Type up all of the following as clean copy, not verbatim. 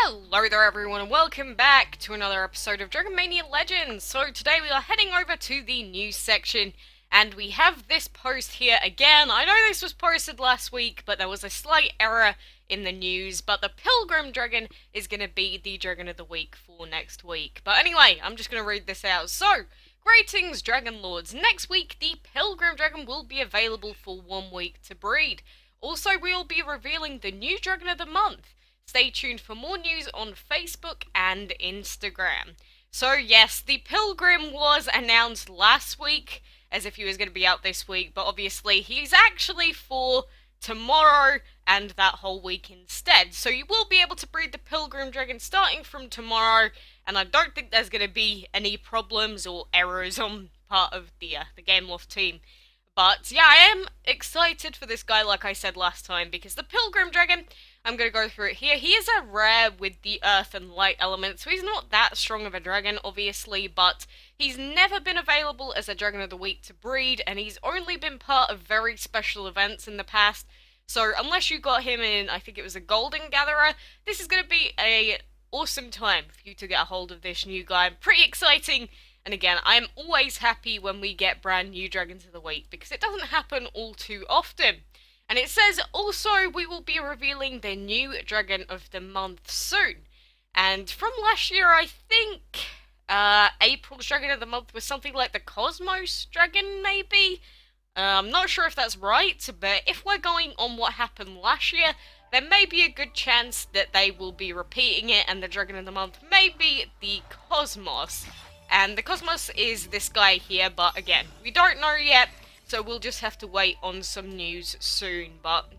Hello there everyone and welcome back to another episode of Dragon Mania Legends. So today we are heading over to the news section and we have this post here again. I know this was posted last week, but there was a slight error in the news, but the Pilgrim Dragon is going to be the Dragon of the Week for next week. But anyway, I'm just going to read this out. So, greetings Dragon Lords. Next week the Pilgrim Dragon will be available for 1 week to breed. Also, we will be revealing the new Dragon of the Month. Stay tuned for more news on Facebook and Instagram. So yes, the Pilgrim was announced last week, as if he was going to be out this week, but obviously he's actually for tomorrow and that whole week instead. So you will be able to breed the Pilgrim Dragon starting from tomorrow, and I don't think there's going to be any problems or errors on part of the Game Loft team. But yeah, I am excited for this guy, like I said last time, because the Pilgrim Dragon, I'm going to go through it here. He is a rare with the earth and light elements, so he's not that strong of a dragon, obviously, but he's never been available as a Dragon of the Week to breed, and he's only been part of very special events in the past. So unless you got him in, I think it was a Golden Gatherer, this is going to be an awesome time for you to get a hold of this new guy. Pretty exciting. And again, I am always happy when we get brand new Dragons of the Week, because it doesn't happen all too often. And it says, also, we will be revealing the new Dragon of the Month soon. And from last year, I think, April's Dragon of the Month was something like the Cosmos Dragon, maybe? I'm not sure if that's right, but if we're going on what happened last year, there may be a good chance that they will be repeating it, and the Dragon of the Month may be the Cosmos. And the Cosmos is this guy here, but again, we don't know yet, so we'll just have to wait on some news soon. But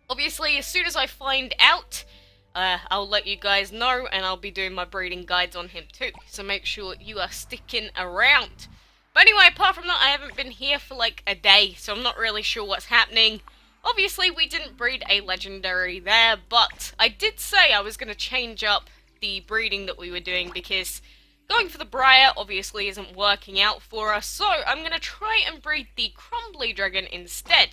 obviously, as soon as I find out, I'll let you guys know, and I'll be doing my breeding guides on him too, so make sure you are sticking around. But anyway, apart from that, I haven't been here for like a day, so I'm not really sure what's happening. Obviously, we didn't breed a legendary there, but I did say I was going to change up the breeding that we were doing, because going for the Briar obviously isn't working out for us, so I'm going to try and breed the Crumbly Dragon instead,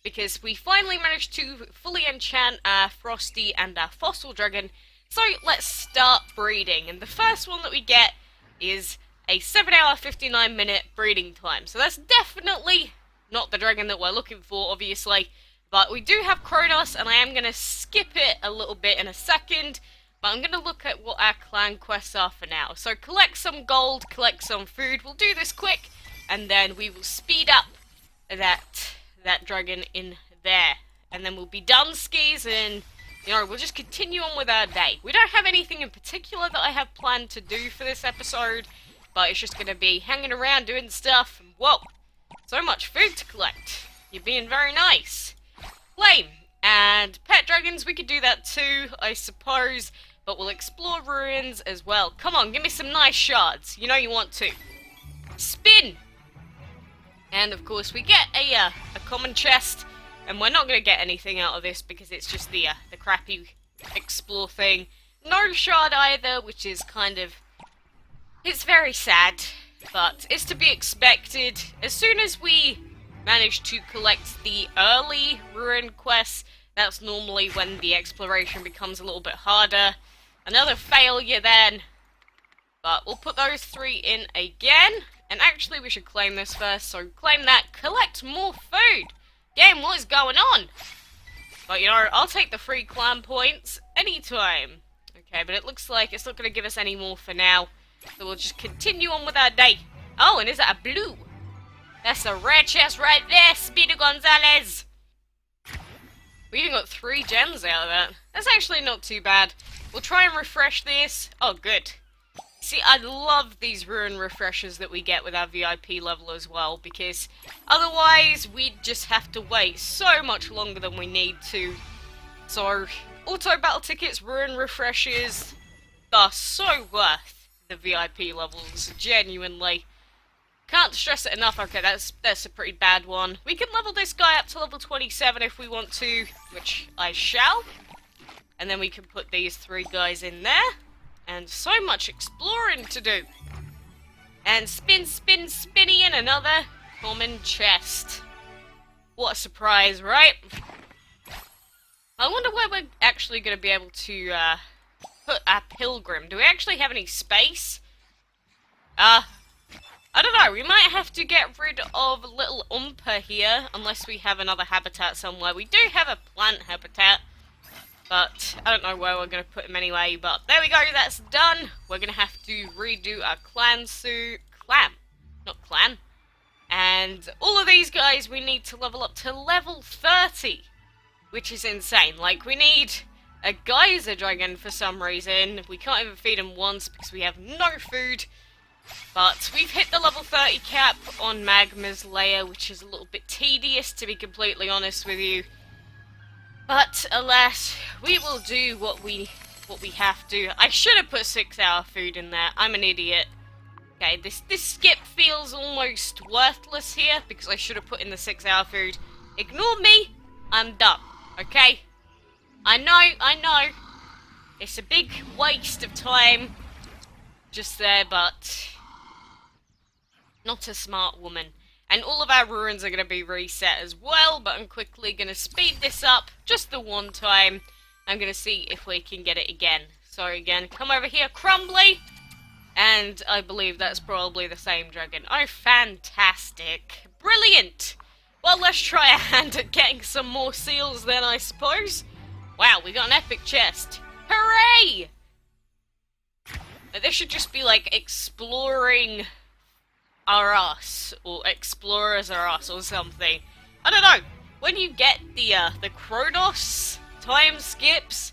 because we finally managed to fully enchant our Frosty and our Fossil Dragon. So let's start breeding, and the first one that we get is a 7-hour 59-minute breeding time, so that's definitely not the dragon that we're looking for, obviously, but we do have Kronos, and I am going to skip it a little bit in a second. But I'm going to look at what our clan quests are for now. So collect some gold, collect some food. We'll do this quick, and then we will speed up that dragon in there. And then we'll be done skis, and we'll just continue on with our day. We don't have anything in particular that I have planned to do for this episode, but it's just going to be hanging around doing stuff. And whoa, so much food to collect. You're being very nice. Flame and pet dragons, we could do that too, I suppose. But we'll explore ruins as well. Come on, give me some nice shards. You know you want to. Spin! And of course we get a common chest. And we're not going to get anything out of this because it's just the crappy explore thing. No shard either, which is kind of... it's very sad. But it's to be expected. As soon as we manage to collect the early ruin quests, that's normally when the exploration becomes a little bit harder. Another failure then. But we'll put those 3 in again. And actually we should claim this first. So claim that. Collect more food. Game, what is going on? But I'll take the free clan points anytime. Okay, but it looks like it's not going to give us any more for now. So we'll just continue on with our day. Oh, and is that a blue? That's a rare chest right there, Speedy Gonzalez. We even got 3 gems out of that. That's actually not too bad. We'll try and refresh this. Oh, good. See, I love these ruin refreshers that we get with our VIP level as well, because otherwise we'd just have to wait so much longer than we need to. So, auto battle tickets, ruin refreshers are so worth the VIP levels, genuinely. Can't stress it enough. Okay, that's a pretty bad one. We can level this guy up to level 27 if we want to, which I shall. And then we can put these 3 guys in there. And so much exploring to do. And spin, spin, spinny in another common chest. What a surprise, right? I wonder where we're actually going to be able to put our Pilgrim? Do we actually have any space? I don't know, we might have to get rid of little Umpa here, unless we have another habitat somewhere. We do have a plant habitat, but I don't know where we're going to put him anyway. But there we go, that's done. We're going to have to redo our clan suit. Not clan. And all of these guys we need to level up to level 30, which is insane. Like, we need a geyser dragon for some reason. We can't even feed him once because we have no food. But we've hit the level 30 cap on Magma's lair, which is a little bit tedious, to be completely honest with you. But alas, we will do what we have to. I should have put 6-hour food in there. I'm an idiot. Okay, this skip feels almost worthless here because I should have put in the 6-hour food. Ignore me. I'm dumb. Okay? I know. It's a big waste of time just there, but not a smart woman. And all of our ruins are going to be reset as well, but I'm quickly going to speed this up just the one time. I'm going to see if we can get it again. So again, come over here, Crumbly! And I believe that's probably the same dragon. Oh, fantastic. Brilliant! Well, let's try a hand at getting some more seals then, I suppose. Wow, we got an epic chest. Hooray! This should just be like exploring are us, or explorers are us, or something. I don't know. When you get the Kronos time skips,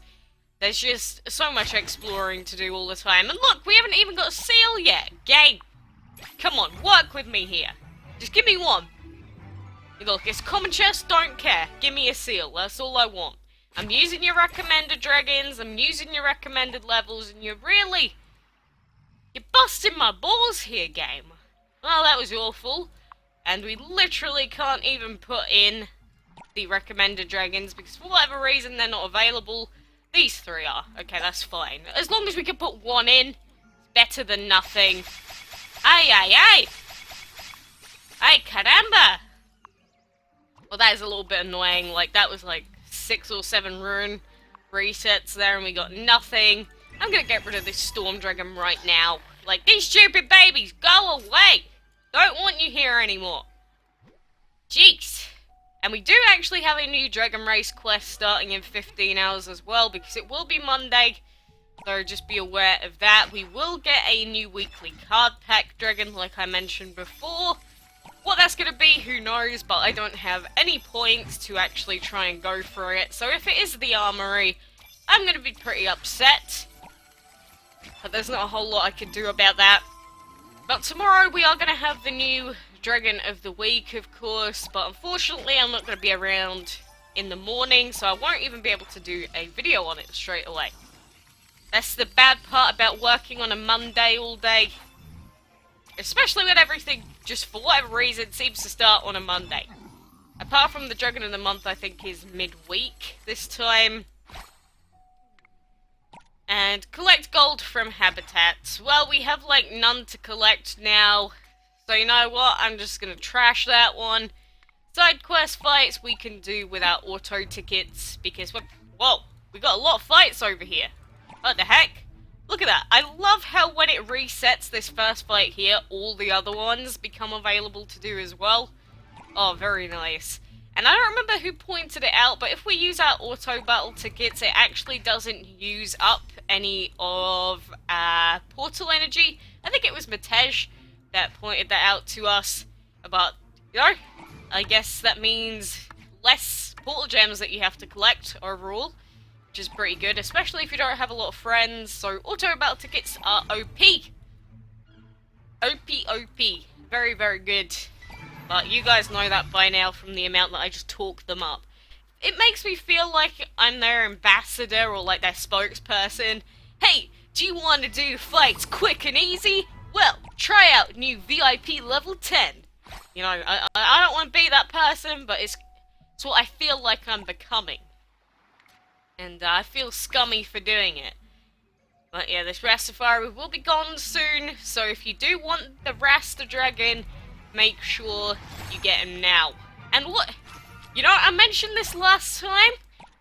there's just so much exploring to do all the time. And look, we haven't even got a seal yet. Game, come on, work with me here. Just give me one. Look, it's common chest, don't care. Give me a seal, that's all I want. I'm using your recommended dragons, I'm using your recommended levels, and you're busting my balls here, game. Well, that was awful. And we literally can't even put in the recommended dragons because for whatever reason they're not available. These 3 are. Okay, that's fine. As long as we can put one in, it's better than nothing. Ay. Ay, caramba! Well, that is a little bit annoying. Like, that was like 6 or 7 rune resets there and we got nothing. I'm gonna get rid of this storm dragon right now. Like, these stupid babies, go away! Don't want you here anymore. Jeez. And we do actually have a new Dragon Race quest starting in 15 hours as well, because it will be Monday. So just be aware of that. We will get a new weekly card pack dragon, like I mentioned before. What that's going to be, who knows, but I don't have any points to actually try and go for it. So if it is the armory, I'm going to be pretty upset. But there's not a whole lot I can do about that. But tomorrow we are going to have the new Dragon of the Week, of course. But unfortunately I'm not going to be around in the morning, so I won't even be able to do a video on it straight away. That's the bad part about working on a Monday all day. Especially when everything, just for whatever reason, seems to start on a Monday. Apart from the Dragon of the Month, I think, is midweek this time. And collect gold from habitats. Well, we have, like, none to collect now. So you know what? I'm just gonna trash that one. Side quest fights we can do without auto tickets. Because, whoa, we got a lot of fights over here. What the heck? Look at that. I love how when it resets this first fight here, all the other ones become available to do as well. Oh, very nice. And I don't remember who pointed it out, but if we use our auto battle tickets, it actually doesn't use up any of portal energy. I think it was Matej that pointed that out to us. But, you know, I guess that means less portal gems that you have to collect overall, which is pretty good, especially if you don't have a lot of friends. So auto battle tickets are OP. OP. Very, very good. But you guys know that by now from the amount that I just talk them up. It makes me feel like I'm their ambassador or like their spokesperson. Hey, do you want to do fights quick and easy? Well, try out new VIP level 10. You know, I don't want to be that person, but it's what I feel like I'm becoming. And I feel scummy for doing it. But yeah, this Rastafari will be gone soon, so if you do want the Rasta Dragon, make sure you get him now. And what, you know, I mentioned this last time,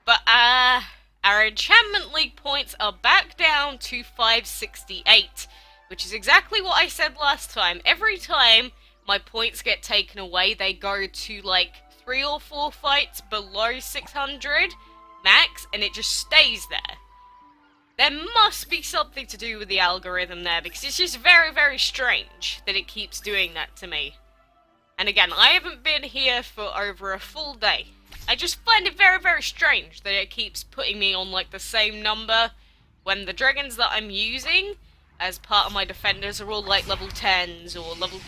but our our Enchantment League points are back down to 568, which is exactly what I said last time. Every time my points get taken away, they go to like 3 or 4 fights below 600 max, and it just stays there. There must be something to do with the algorithm there, because it's just very, very strange that it keeps doing that to me. And again, I haven't been here for over a full day. I just find it very, very strange that it keeps putting me on like the same number when the dragons that I'm using as part of my defenders are all like level 10s or level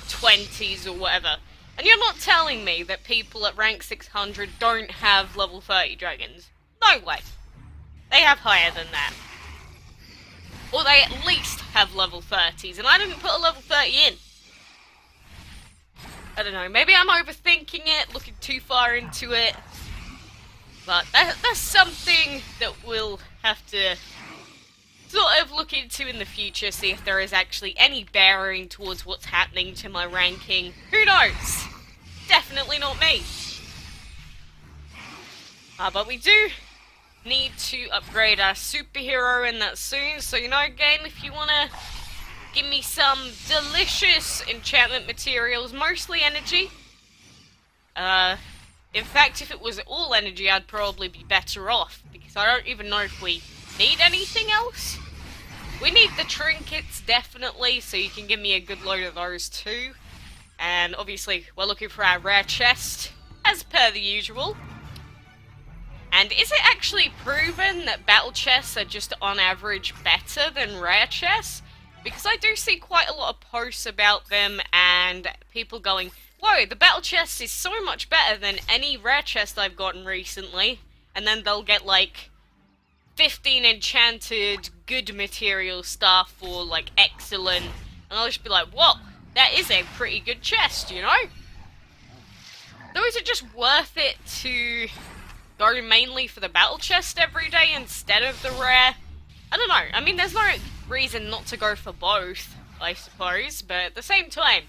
20s or whatever. And you're not telling me that people at rank 600 don't have level 30 dragons. No way. They have higher than that. Or they at least have level 30s, and I didn't put a level 30 in. I don't know, maybe I'm overthinking it, looking too far into it. But that's something that we'll have to sort of look into in the future, see if there is actually any bearing towards what's happening to my ranking. Who knows? Definitely not me. But we do need to upgrade our superhero in that soon, so you know, game, if you want to give me some delicious enchantment materials, mostly energy. In fact, if it was all energy, I'd probably be better off, because I don't even know if we need anything else. We need the trinkets, definitely, so you can give me a good load of those too. And obviously, we're looking for our rare chest, as per the usual. And is it actually proven that battle chests are just on average better than rare chests? Because I do see quite a lot of posts about them and people going, whoa, the battle chest is so much better than any rare chest I've gotten recently. And then they'll get like 15 enchanted good material stuff or like excellent. And I'll just be like, whoa, that is a pretty good chest, you know? Though is it just worth it to go mainly for the battle chest every day instead of the rare? I don't know. I mean, there's no reason not to go for both, I suppose, but at the same time,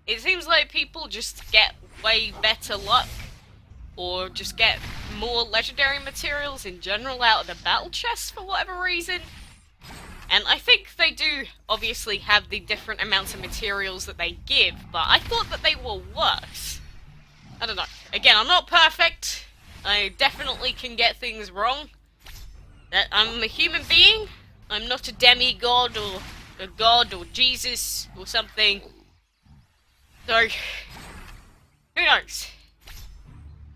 it seems like people just get way better luck, or just get more legendary materials in general out of the battle chest for whatever reason. And I think they do obviously have the different amounts of materials that they give, but I thought that they were worse. I don't know. Again, I'm not perfect. I definitely can get things wrong. I'm a human being. I'm not a demigod or a god or Jesus or something. So, who knows?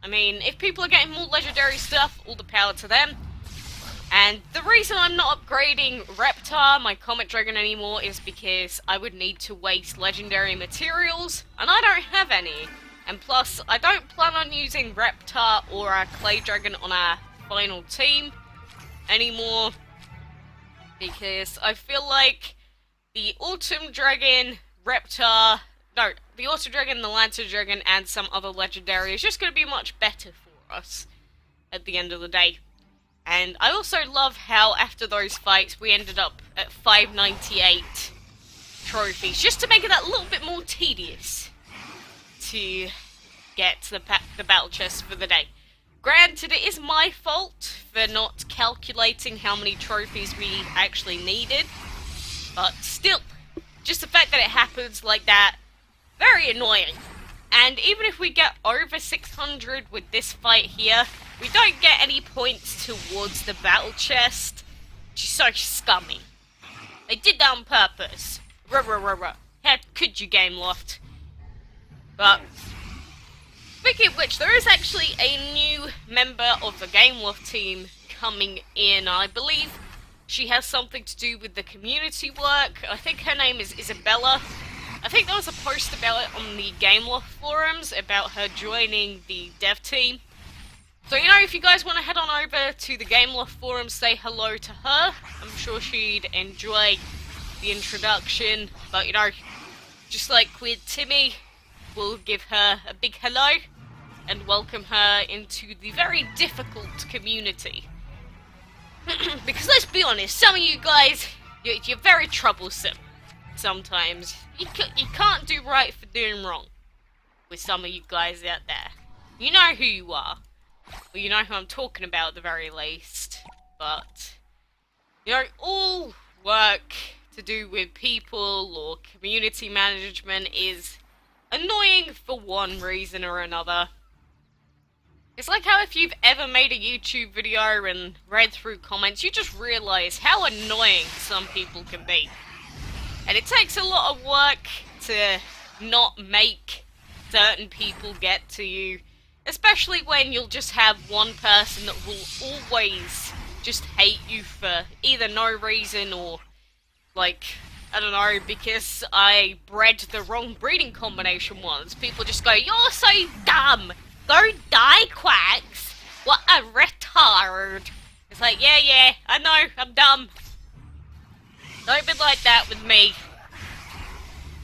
I mean, if people are getting more legendary stuff, all the power to them. And the reason I'm not upgrading Reptar, my Comet Dragon, anymore is because I would need to waste legendary materials, and I don't have any. And plus, I don't plan on using Reptar or our Clay Dragon on our final team anymore, because I feel like the Autumn Dragon, the Autumn Dragon, the Lantern Dragon, and some other legendary is just going to be much better for us at the end of the day. And I also love how after those fights we ended up at 598 trophies, just to make it that little bit more tedious to get the battle chest for the day. Granted, it is my fault for not calculating how many trophies we actually needed, but still, just the fact that it happens like that, very annoying. And even if we get over 600 with this fight here, we don't get any points towards the battle chest, which is so scummy. They did that on purpose. Ruh, ruh, ruh, ruh. How could you, Game Loft? But speaking of which, there is actually a new member of the Game Loft team coming in. I believe she has something to do with the community work. I think her name is Isabella. I think there was a post about it on the Game Loft forums about her joining the dev team. So, you know, if you guys want to head on over to the Game Loft forums, say hello to her. I'm sure she'd enjoy the introduction. But, you know, just like with Timmy, we'll give her a big hello and welcome her into the very difficult community. Because let's be honest, some of you guys, you're very troublesome sometimes. You can't do right for doing wrong with some of you guys out there. You know who you are. Well, you know who I'm talking about at the very least. But, you know, all work to do with people or community management is annoying for one reason or another. It's like how if you've ever made a YouTube video and read through comments, you just realise how annoying some people can be. And it takes a lot of work to not make certain people get to you, especially when you'll just have one person that will always just hate you for either no reason or, like, I don't know, because I bred the wrong breeding combination once. People just go, "You're so dumb! Go die, Quacks! What a retard!" It's like, yeah, I know, I'm dumb. Don't be like that with me.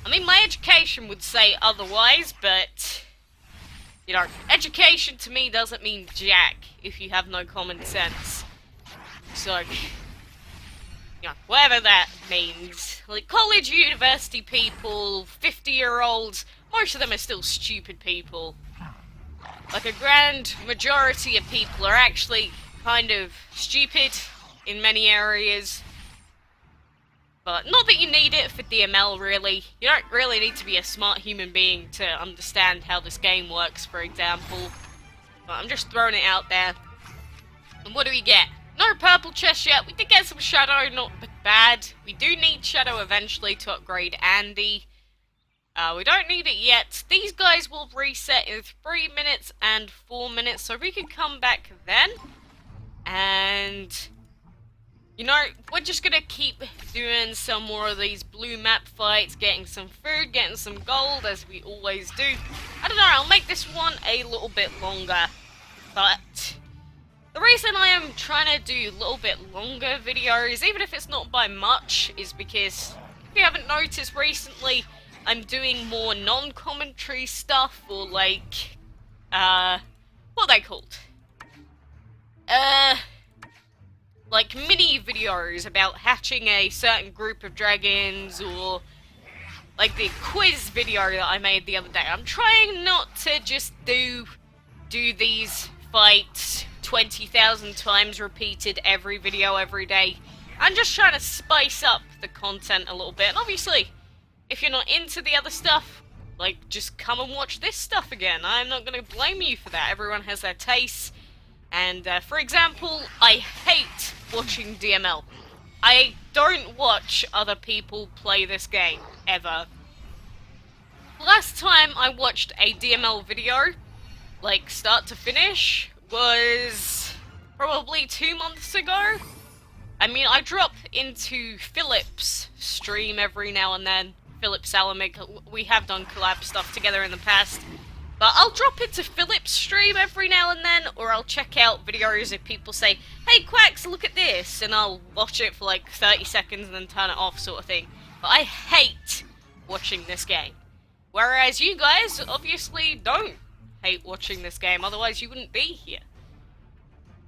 I mean, my education would say otherwise, but, you know, education to me doesn't mean jack if you have no common sense. So, you know, whatever that means. Like, college, university people, 50-year-olds, most of them are still stupid people. Like, a grand majority of people are actually kind of stupid in many areas. But not that you need it for DML, really. You don't really need to be a smart human being to understand how this game works, for example. But I'm just throwing it out there. And what do we get? No purple chest yet. We did get some shadow, not bad. We do need shadow eventually to upgrade Andy. We don't need it yet. These guys will reset in 3 minutes and 4 minutes, so we can come back then. And, you know, we're just gonna keep doing some more of these blue map fights, getting some food, getting some gold, as we always do. I don't know, I'll make this one a little bit longer, but the reason I am trying to do a little bit longer videos, even if it's not by much, is because, if you haven't noticed recently, I'm doing more non-commentary stuff, or like, what are they called? Like mini videos about hatching a certain group of dragons, or like the quiz video that I made the other day. I'm trying not to just do these fights 20,000 times repeated every video every day. I'm just trying to spice up the content a little bit, and obviously, if you're not into the other stuff, like, just come and watch this stuff again. I'm not going to blame you for that. Everyone has their tastes. And, for example, I hate watching DML. I don't watch other people play this game, ever. Last time I watched a DML video, like, start to finish, was probably 2 months ago. I mean, I drop into Philip's stream every now and then. Philip Salamic, we have done collab stuff together in the past. But I'll drop into Philip's stream every now and then, or I'll check out videos if people say, "Hey Quacks, look at this," and I'll watch it for like 30 seconds and then turn it off, sort of thing. But I hate watching this game. Whereas you guys obviously don't hate watching this game, otherwise you wouldn't be here.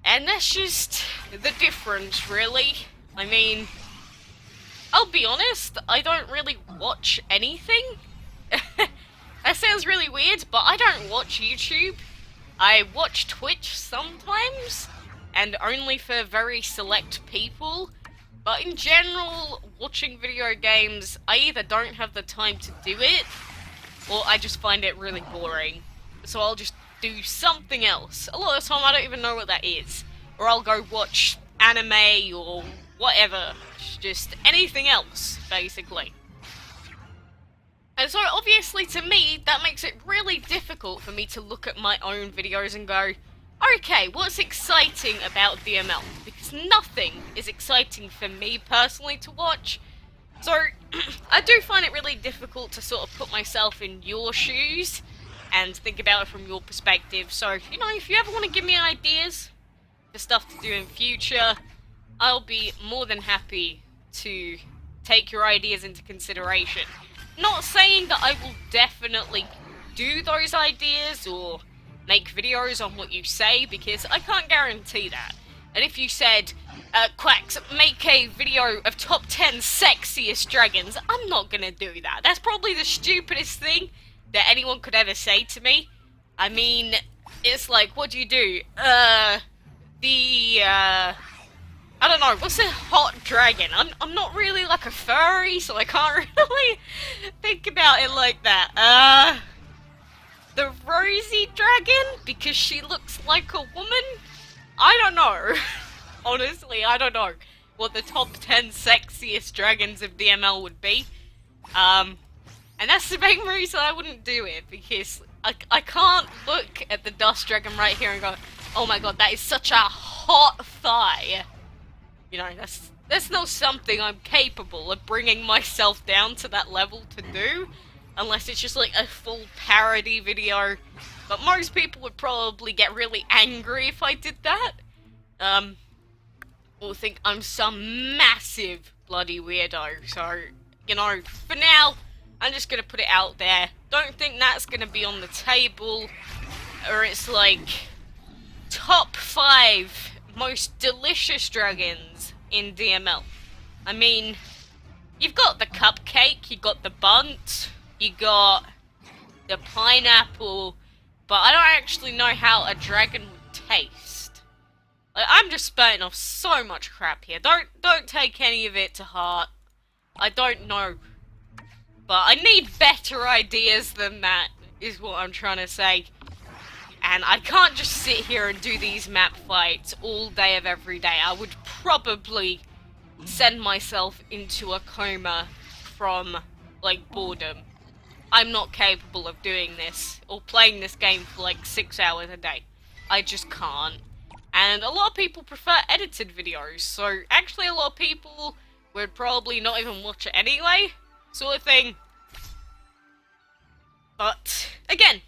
And that's just the difference, really. I mean, I'll be honest, I don't really watch anything. That sounds really weird, but I don't watch YouTube. I watch Twitch sometimes, and only for very select people. But in general, watching video games, I either don't have the time to do it, or I just find it really boring. So I'll just do something else. A lot of the time I don't even know what that is. Or I'll go watch anime or whatever. Just anything else, basically. And so obviously to me, that makes it really difficult for me to look at my own videos and go, okay, what's exciting about DML? Because nothing is exciting for me personally to watch. So I do find it really difficult to sort of put myself in your shoes and think about it from your perspective. So, you know, if you ever want to give me ideas for stuff to do in future, I'll be more than happy to take your ideas into consideration. Not saying that I will definitely do those ideas or make videos on what you say, because I can't guarantee that. And if you said, Quacks, make a video of top 10 sexiest dragons, I'm not gonna do that. That's probably the stupidest thing that anyone could ever say to me. I mean, it's like, what do? I don't know, what's a hot dragon? I'm not really like a furry, so I can't really think about it like that. The rosy dragon, because she looks like a woman? I don't know. Honestly, I don't know what the top 10 sexiest dragons of DML would be. And that's the main reason I wouldn't do it, because I can't look at the dust dragon right here and go, oh my god, that is such a hot thigh. You know, that's not something I'm capable of bringing myself down to that level to do, unless it's just like a full parody video. But most people would probably get really angry if I did that. Or think I'm some massive bloody weirdo. So, you know, for now, I'm just gonna put it out there. Don't think that's gonna be on the table, or it's like top 5 most delicious dragons in DML. I mean, you've got the cupcake, you got the bunt, you got the pineapple, but I don't actually know how a dragon would taste. Like, I'm just spouting off so much crap here. Don't take any of it to heart. I don't know. But I need better ideas than that, is what I'm trying to say. And I can't just sit here and do these map fights all day of every day. I would probably send myself into a coma from, like, boredom. I'm not capable of doing this, or playing this game for like 6 hours a day. I just can't. And a lot of people prefer edited videos, so actually a lot of people would probably not even watch it anyway, sort of thing. But, again,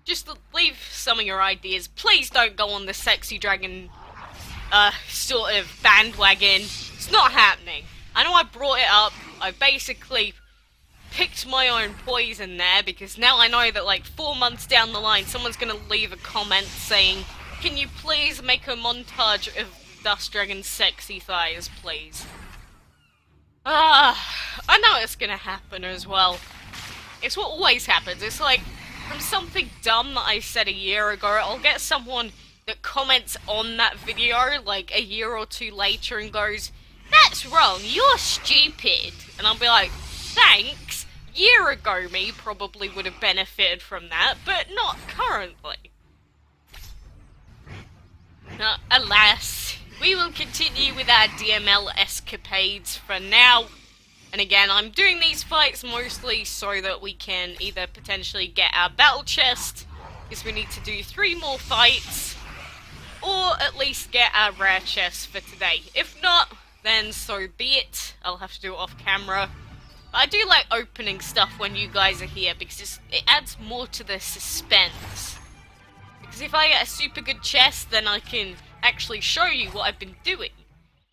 just leave some of your ideas. Please don't go on the sexy dragon, sort of bandwagon. It's not happening. I know I brought it up. I basically picked my own poison there, because now I know that like 4 months down the line, someone's gonna leave a comment saying, can you please make a montage of Dust Dragon's sexy thighs, please? I know it's gonna happen as well. It's what always happens. It's like, from something dumb that I said a year ago, I'll get someone that comments on that video, like, a year or two later and goes, that's wrong, you're stupid. And I'll be like, thanks. Year ago me probably would have benefited from that, but not currently. Alas, we will continue with our DML escapades for now. And again, I'm doing these fights mostly so that we can either potentially get our battle chest, because we need to do 3 more fights, or at least get our rare chest for today. If not, then so be it. I'll have to do it off camera. But I do like opening stuff when you guys are here, because it adds more to the suspense. Because if I get a super good chest, then I can actually show you what I've been doing.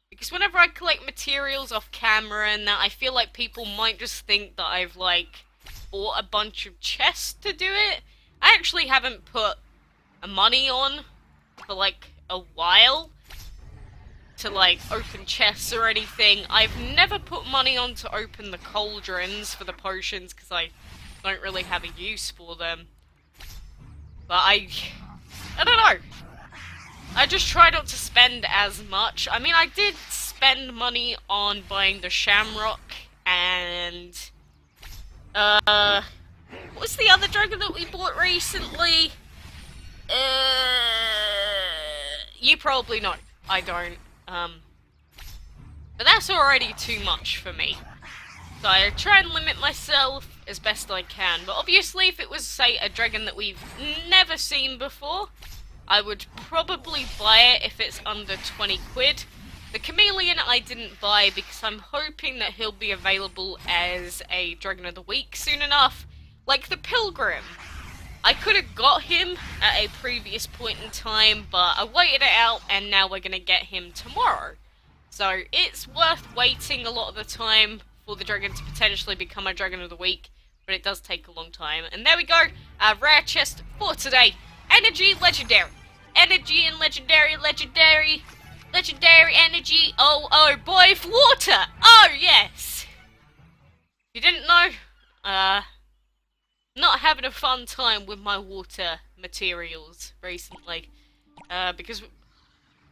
Because whenever I collect materials off camera and that, I feel like people might just think that I've, like, bought a bunch of chests to do it. I actually haven't put money on for, like, a while to, like, open chests or anything. I've never put money on to open the cauldrons for the potions, because I don't really have a use for them. But I don't know. I just try not to spend as much. I mean, I did spend money on buying the Shamrock and what's the other dragon that we bought recently? You probably know. I don't. But that's already too much for me. So I try and limit myself as best I can. But obviously, if it was, say, a dragon that we've never seen before, I would probably buy it if it's under 20 quid. The Chameleon I didn't buy because I'm hoping that he'll be available as a Dragon of the Week soon enough. Like the Pilgrim. I could have got him at a previous point in time, but I waited it out and now we're going to get him tomorrow. So it's worth waiting a lot of the time for the dragon to potentially become a Dragon of the Week, but it does take a long time. And there we go, our rare chest for today. Energy Legendary. Energy and legendary energy, oh boy, for water, oh yes. You didn't know, not having a fun time with my water materials recently. Because...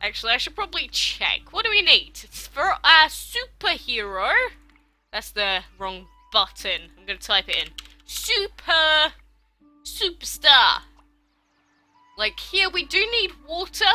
Actually, I should probably check. What do we need? It's for our superhero. That's the wrong button. I'm gonna type it in. Superstar. Like, here we do need water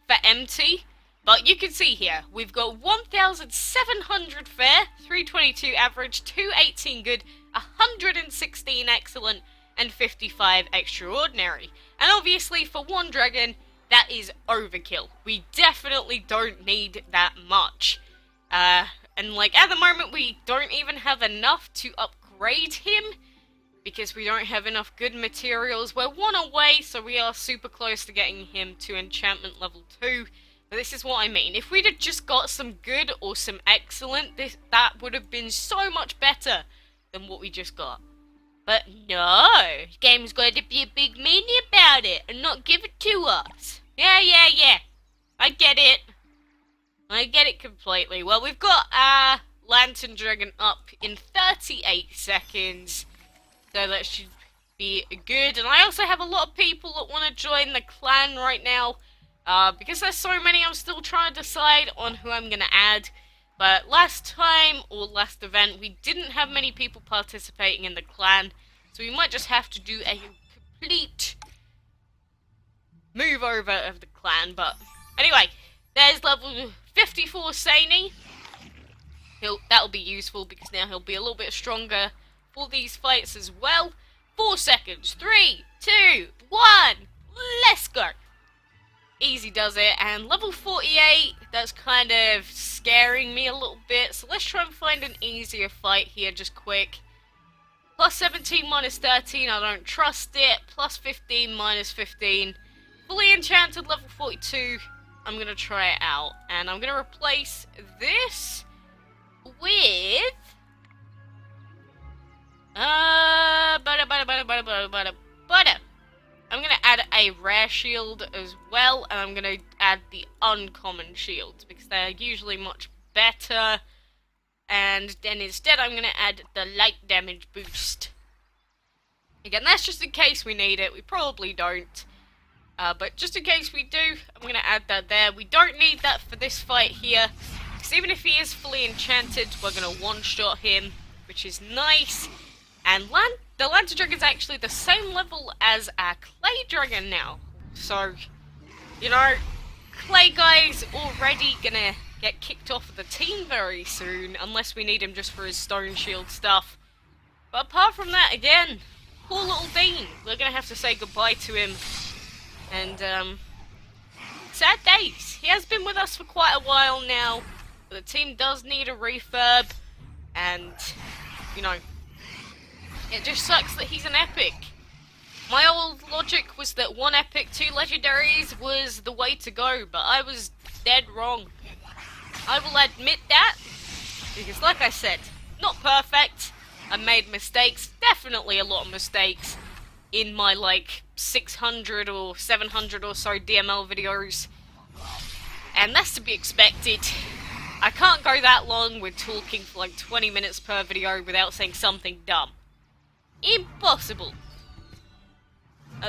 for empty. But you can see here, we've got 1,700 fair, 322 average, 218 good, 116 excellent, and 55 extraordinary. And obviously, for one dragon, that is overkill. We definitely don't need that much. And like, at the moment, we don't even have enough to upgrade him, because we don't have enough good materials. We're one away, so we are super close to getting him to enchantment level 2. But this is what I mean. If we'd have just got some good or some excellent, that would have been so much better than what we just got. But no, the game's going to be a big mania about it and not give it to us. Yeah. I get it. I get it completely. Well, we've got our Lantern Dragon up in 38 seconds. So that should be good. And I also have a lot of people that want to join the clan right now. Because there's so many, I'm still trying to decide on who I'm going to add. But last time, or last event, we didn't have many people participating in the clan. So we might just have to do a complete move over of the clan. But anyway, there's level 54 Saini. That'll be useful because now he'll be a little bit stronger for these fights as well. 4 seconds. 3, 2, 1. Let's go. Easy does it. And level 48, that's kind of scaring me a little bit. So let's try and find an easier fight here just quick. Plus 17 minus 13, I don't trust it. Plus 15 minus 15. Fully enchanted level 42. I'm going to try it out. And I'm going to replace this with... I'm going to add a rare shield as well, and I'm going to add the uncommon shields, because they're usually much better. And then instead I'm going to add the light damage boost. Again, that's just in case we need it. We probably don't. But just in case we do, I'm going to add that there. We don't need that for this fight here, because even if he is fully enchanted, we're going to one-shot him, which is nice. And the Lantern Dragon is actually the same level as our Clay Dragon now. So, you know, Clay Guy's already gonna get kicked off of the team very soon, unless we need him just for his Stone Shield stuff. But apart from that, again, poor little Dean. We're gonna have to say goodbye to him. And, sad days. He has been with us for quite a while now, but the team does need a refurb, and, you know, it just sucks that he's an epic. My old logic was that 1 epic, 2 legendaries was the way to go, but I was dead wrong. I will admit that, because like I said, not perfect. I made mistakes, definitely a lot of mistakes, in my like 600 or 700 or so DML videos. And that's to be expected. I can't go that long with talking for like 20 minutes per video without saying something dumb. Impossible.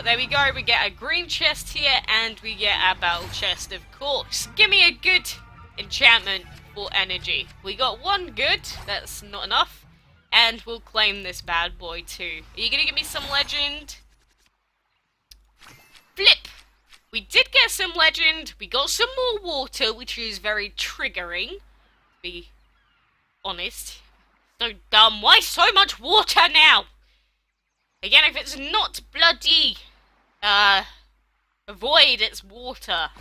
There we go, we get a green chest here, and we get our battle chest, of course. Give me a good enchantment for energy. We got 1 good, that's not enough, and we'll claim this bad boy too. Are you gonna give me some legend? Flip! We did get some legend, we got some more water, which is very triggering, to be honest. So dumb, why so much water now? Again, if it's not bloody, void, it's water.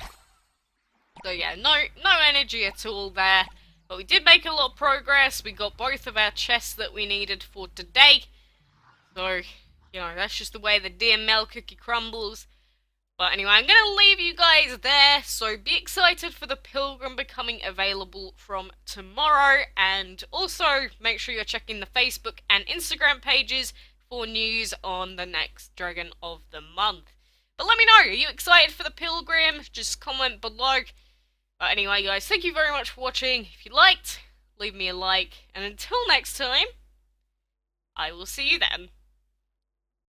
So yeah, no energy at all there. But we did make a lot of progress. We got both of our chests that we needed for today. So, you know, that's just the way the DML cookie crumbles. But anyway, I'm going to leave you guys there. So be excited for the Pilgrim becoming available from tomorrow. And also, make sure you're checking the Facebook and Instagram pages for news on the next Dragon of the Month. But let me know, are you excited for the Pilgrim? Just comment below. But anyway guys, thank you very much for watching. If you liked, leave me a like. And until next time, I will see you then.